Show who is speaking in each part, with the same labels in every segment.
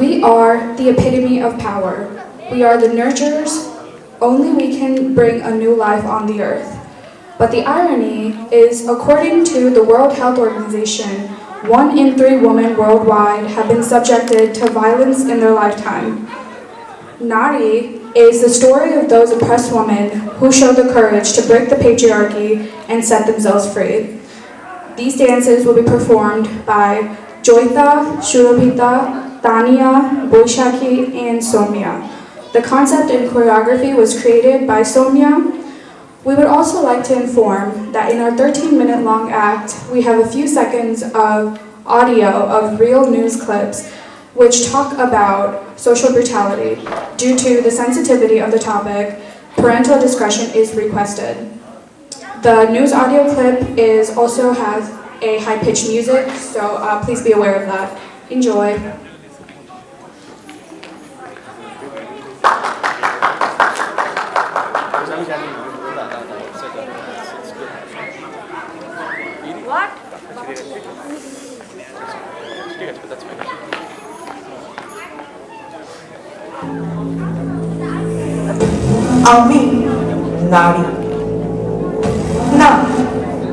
Speaker 1: We are the epitome of power. We are the nurturers. Only we can bring a new life on the earth. But the irony is, according to the World Health Organization, 1 in 3 women worldwide have been subjected to violence in their lifetime. Nari is the story of those oppressed women who showed the courage to break the patriarchy and set themselves free. These dances will be performed by Joyita, Shurabhita, Tania, Boishakhi, and Somya. The concept and choreography was created by Somya. We would also like to inform that in our 13-minute long act, we have a few seconds of audio of real news clips which talk about social brutality. Due to the sensitivity of the topic, parental discretion is requested. The news audio clip also has a high-pitched music, so please be aware of that. Enjoy.
Speaker 2: What?
Speaker 3: আমি নারী না,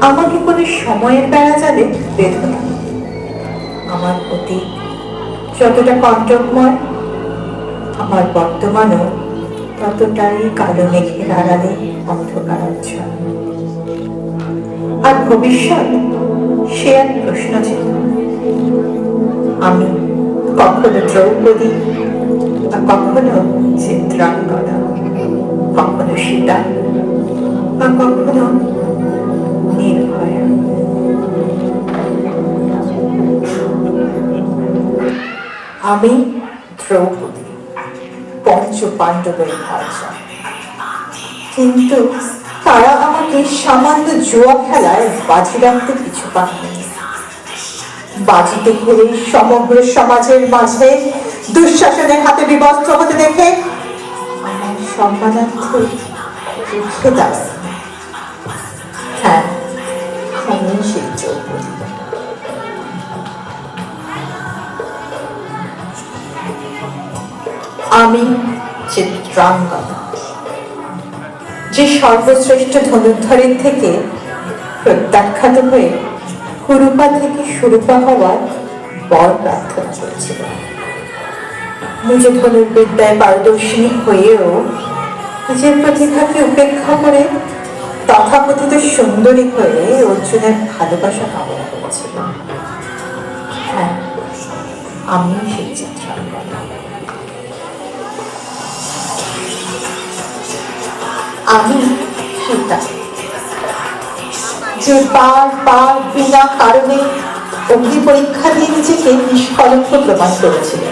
Speaker 3: আমাকে কোনো সময়ের বেড়া জালে বেঁধো না। আমার অতীত যতটা কণ্টকময়, আমার বর্তমানও ততটাই কালো মেঘের আড়ালে অন্ধকারাচ্ছন্ন। আর ভবিষ্যৎ সে এক প্রশ্ন ছিল। আমি কখনো দ্রৌপদী, আর কখনো চিত্রাঙ্গনা, কখনো সীতা, বা কখনো নির্ভয়া। আমি দ্রৌপদী, পঞ্চ পাণ্ডবের ভার্যা। কিন্তু তারা আমাকে সামান্য জুয়া খেলায় বাজি রাখতে কিছু পারেনি। বাজিতে ঘুরে সমগ্র সমাজের মাঝে দুঃশাসনের হাতে বিবস্ত্র হতে দেখে আমার সম্মানার্থ রুখে দাঁড়ায়। হ্যাঁ, আমি সেই দ্রৌপদী। আমি চিত্রাঙ্গনা, যে সর্বশ্রেষ্ঠ ধনুর্ধরের থেকে প্রত্যাখ্যাত হয়ে কুরুপা থেকে সুরূপা হওয়ার বর প্রার্থনা করেছিল। নিজে ধনুর্বিদ্যায় পারদর্শিনী হয়েও নিজের প্রতিভাকে উপেক্ষা করে তথাকথিত সুন্দরী হয়ে অর্জুনের ভালোবাসা কামনা করেছিল। হ্যাঁ, আমি সেই চিত্রাঙ্গনা। আমি সীতা, যে বার বিনা কারণে অগ্নি পরীক্ষা দিয়ে নিজেকে নিষ্কলঙ্ক প্রমাণ করেছিল।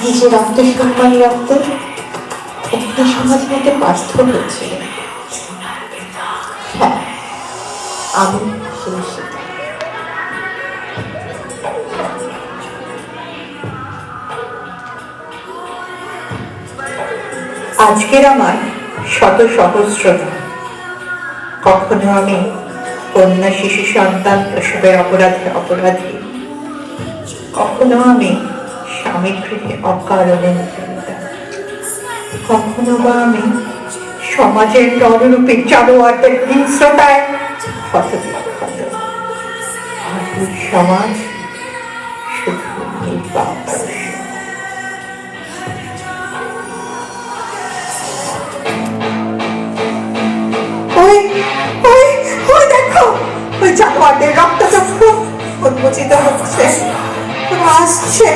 Speaker 3: নিজের আত্মসম্মান রাখতে অগ্নি সমাজ মতে বাধ্য হয়েছিল। হ্যাঁ, আমি সেই সীতা। আজকের আমার শত সহস্র না। কখনো আমি কন্যা শিশু সন্তান প্রসবের অপরাধী, কখনো আমি স্বামী গৃহে অকারণে নিপীড়িতা, কখনো বা আমি সমাজের নররূপী জানোয়ারদের হিংস্রতায় ক্ষতবিক্ষত। আর এই সমাজ শুধু নির্বাক। ওই জানোয়ারদের রক্তচক্ষু উন্মোচিত হচ্ছে, আসছে।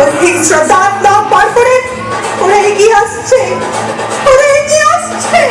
Speaker 3: ওই হিংস্র দাঁত দাঁত বার করে ওরা এগিয়ে আসছে, ওরা এগিয়ে আসছে।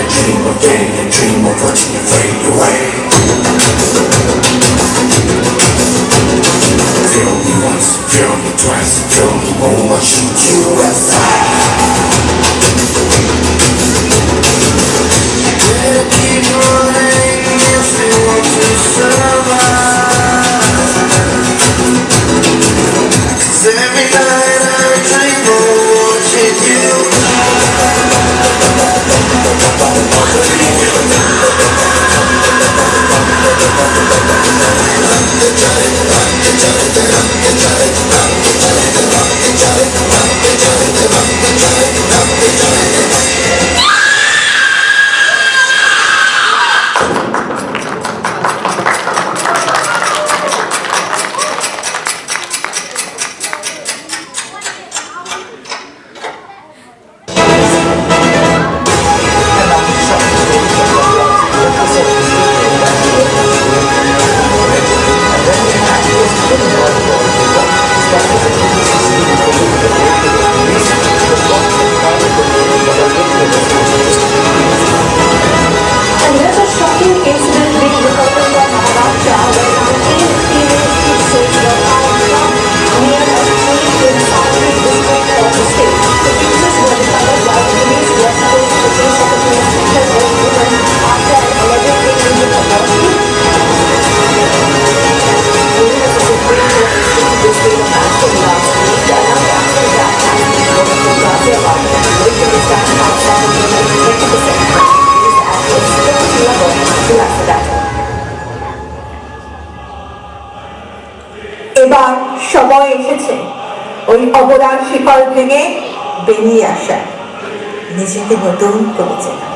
Speaker 2: Dream of getting a dream of watching it fade away. Feel me once, feel me twice, feel me more, I shoot you aside. Better keep running if you want to survive. 'Cause every night I dream of watching you.
Speaker 3: এবার সময় এসেছে ওই অবদান শিকল ভেঙে বেরিয়ে আসা, নিজেকে নতুন করে চেনা।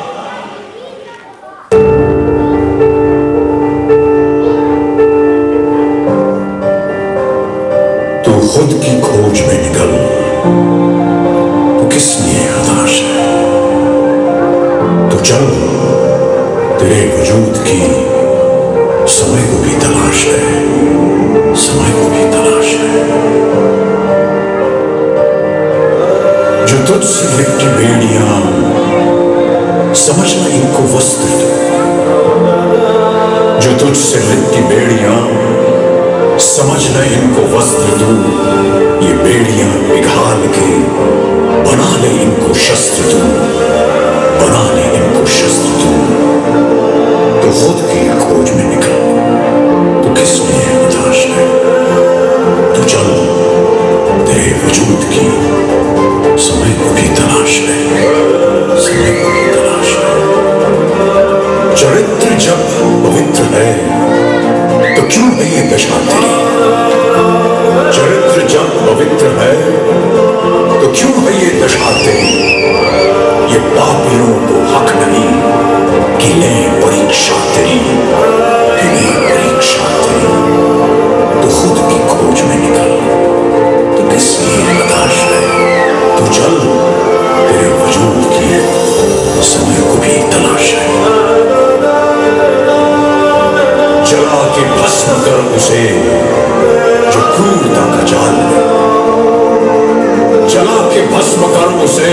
Speaker 2: तू खुद की खोज में निकल, तो किस लिए हताश है? तो चल, तेरे वजूद की समय को भी तलाश है, समय को भी तलाश है। जो तुझसे लिपटी बेड़ियां, समझना इनको वस्त्र दो। जो तुझसे लिपटी बेड़ियां, समझना इनको वस्त्र दो। ये बेड़ियां पिघाल के बना ले इनको शस्त्र दो, बना ले इनको शस्त्र दो। तो खुद की खोज में निकल, तो किस लिए हताश है? तो चल, तेरे वजूद की समय को भी तलाश है, समय को भी तलाश है। चरित्र जब पवित्र है तो क्यों है ये दशा तेरी? चरित्र जब पवित्र है तो क्यों है ये दशा तेरी? ये पापियों को हक नहीं कि ले परीक्षा तेरी, कि ले परीक्षा तेरी। तो खुद की खोज में निकल, तो किस लिए हताश है? तो चल, तेरे वजूद की समय को भी तलाश है। जला के भस्म कर उसे जो क्रूरता का जाल है, जला के भस्म कर उसे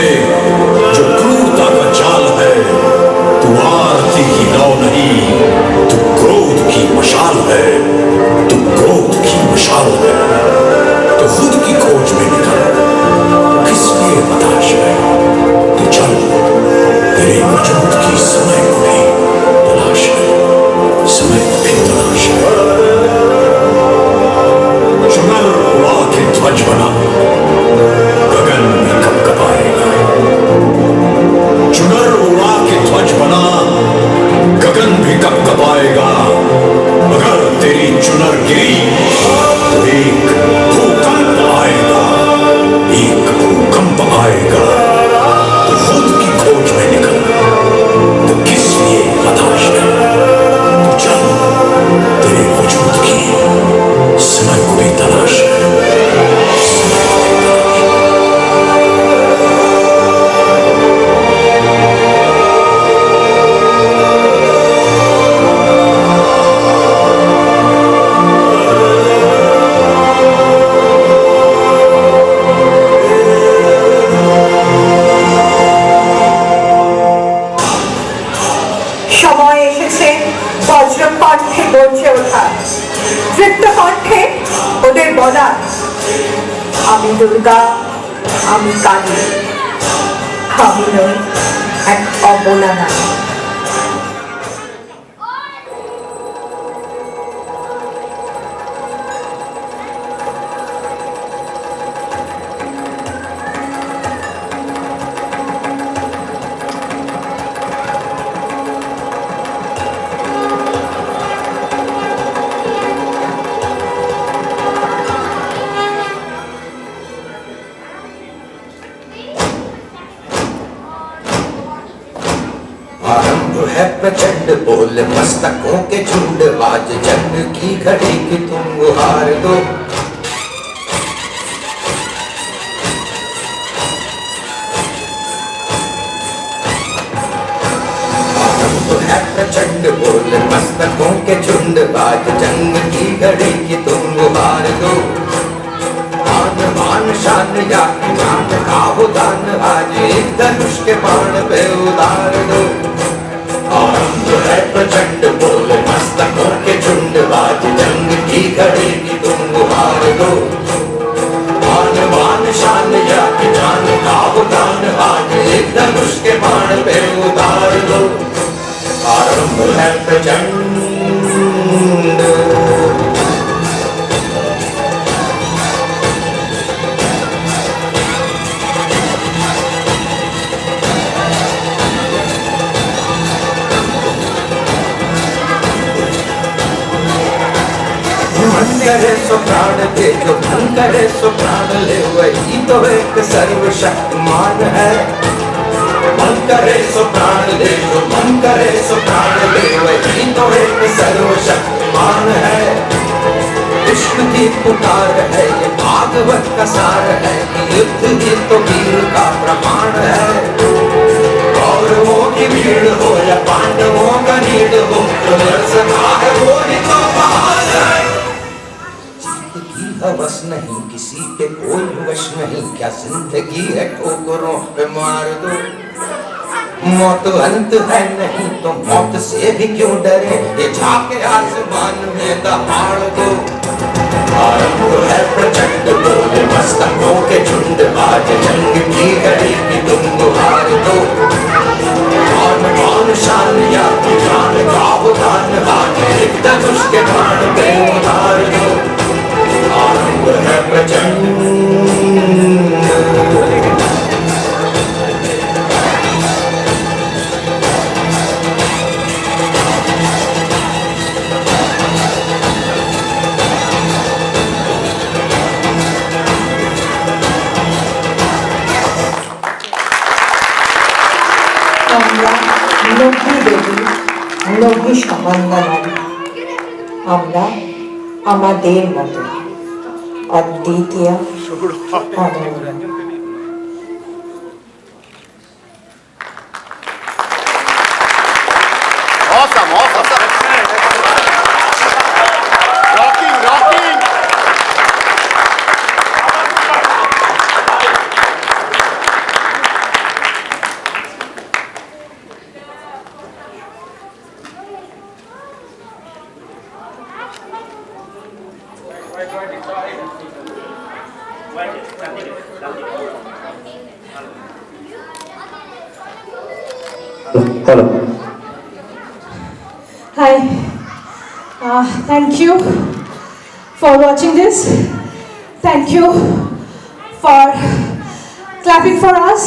Speaker 2: जो क्रूरता का जाल है। तू आरती की लौ नहीं, तू क्रोध की मशाल है, तू क्रोध की मशाल है। तो खुद की खोज में निकल, किस लिए हताश है? तो चल, तेरे वजूद की समय को भी तलाश है, समय को भी तलाश है। चुनर उड़ा के ध्वज बना, गगन में कब कब आएगा? चुनर उड़ा के ध्वज बना, गगन भी कब
Speaker 3: দুর্গা, আমি কালী, আমি নই এক অবলা নারী।
Speaker 2: आरंभ है प्रचंड बोल मस्तकों के झुंड, आज जंग की घड़ी की तुम गुहार दो। आरंभ है प्रचंड बोल मस्तकों के झुंड, आज जंग की घड़ी की तुम गुहार दो। आन मान शान या की जान का वो दान, आज एक धनुष के बाण पे उतार दो। आरंभ है प्रचंड बोल मस्तकों के झुंड, आज जंग की घड़ी की तुम गुहार दो। आन मान शान या की जान का वो दान, आज एक धनुष के बाण पे उतार दो। आरंभ है प्रचंड। मन करे सो प्राण दे, जो मन करे सो प्राण ले, वही तो एक सर्वशक्तिमान है। मन करे सो प्राण दे, जो मन करे सो प्राण ले, वही तो एक सर्वशक्तिमान है। विश्व की पुकार है ये भागवत का सार है, कि युद्ध ही तो वीर का प्रमाण है। कौरवों की भीड़ हो या पांडवों का नीड हो, जो लड़सका है वो ही तो महान है। हवस नहीं किसी पे कोई वश नहीं, क्या जिंदगी है ठोकरों पे मार दो। मौत अंत है नहीं तो मौत से भी क्यों डरे, ये झाके आसमान में दहाड़ दो। आरंभ है प्रचंड बोल मस्तकों के झुंड, आज जंग की घड़ी की तुम गुहार दो। आन बान शान या की जान का वो दान, आज एक धनुष के बाण पे उतार दो। आरंभ है प्रचंड।
Speaker 3: আমরা লক্ষ্মী দেবী, লক্ষ্মী সামান্য নারী। আমরা আমাদের মতো অদ্বিতীয়, অনন্য।
Speaker 4: Awesome, awesome. Rocking, rocking.
Speaker 5: Hello.
Speaker 6: Hi, thank you for watching this. Thank you for clapping for us.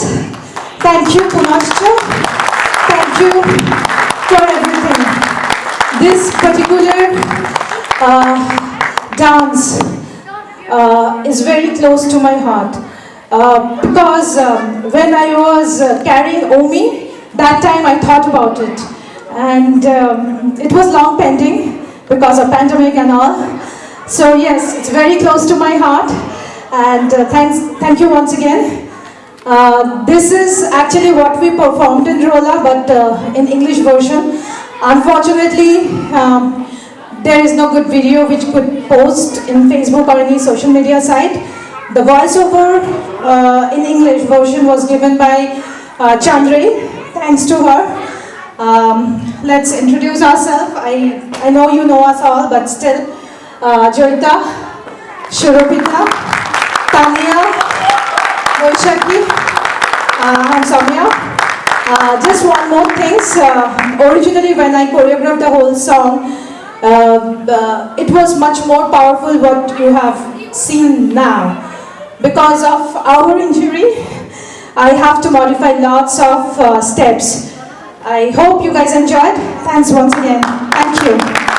Speaker 6: Thank you, Punascha. Thank you for everything. This particular dance is very close to my heart because when I was carrying Omi, that time I thought about it. And it was long pending because of pandemic and all. So yes, it's very close to my heart. And thank you once again. This is actually what we performed in Rola, but in English version. Unfortunately, there is no good video which could post in Facebook or any social media site. The voiceover in English version was given by Chandri. Thanks to her. Let's introduce ourselves. I know you know us all, but still, Joyita, Shurupita, Tanya, Oishaki. I'm Soumya. Just one more thing. Originally, when I choreographed the whole song, it was much more powerful what you have seen now. Because of our injury, I have to modify lots of steps. I hope you guys enjoyed. Thanks once again. Thank you.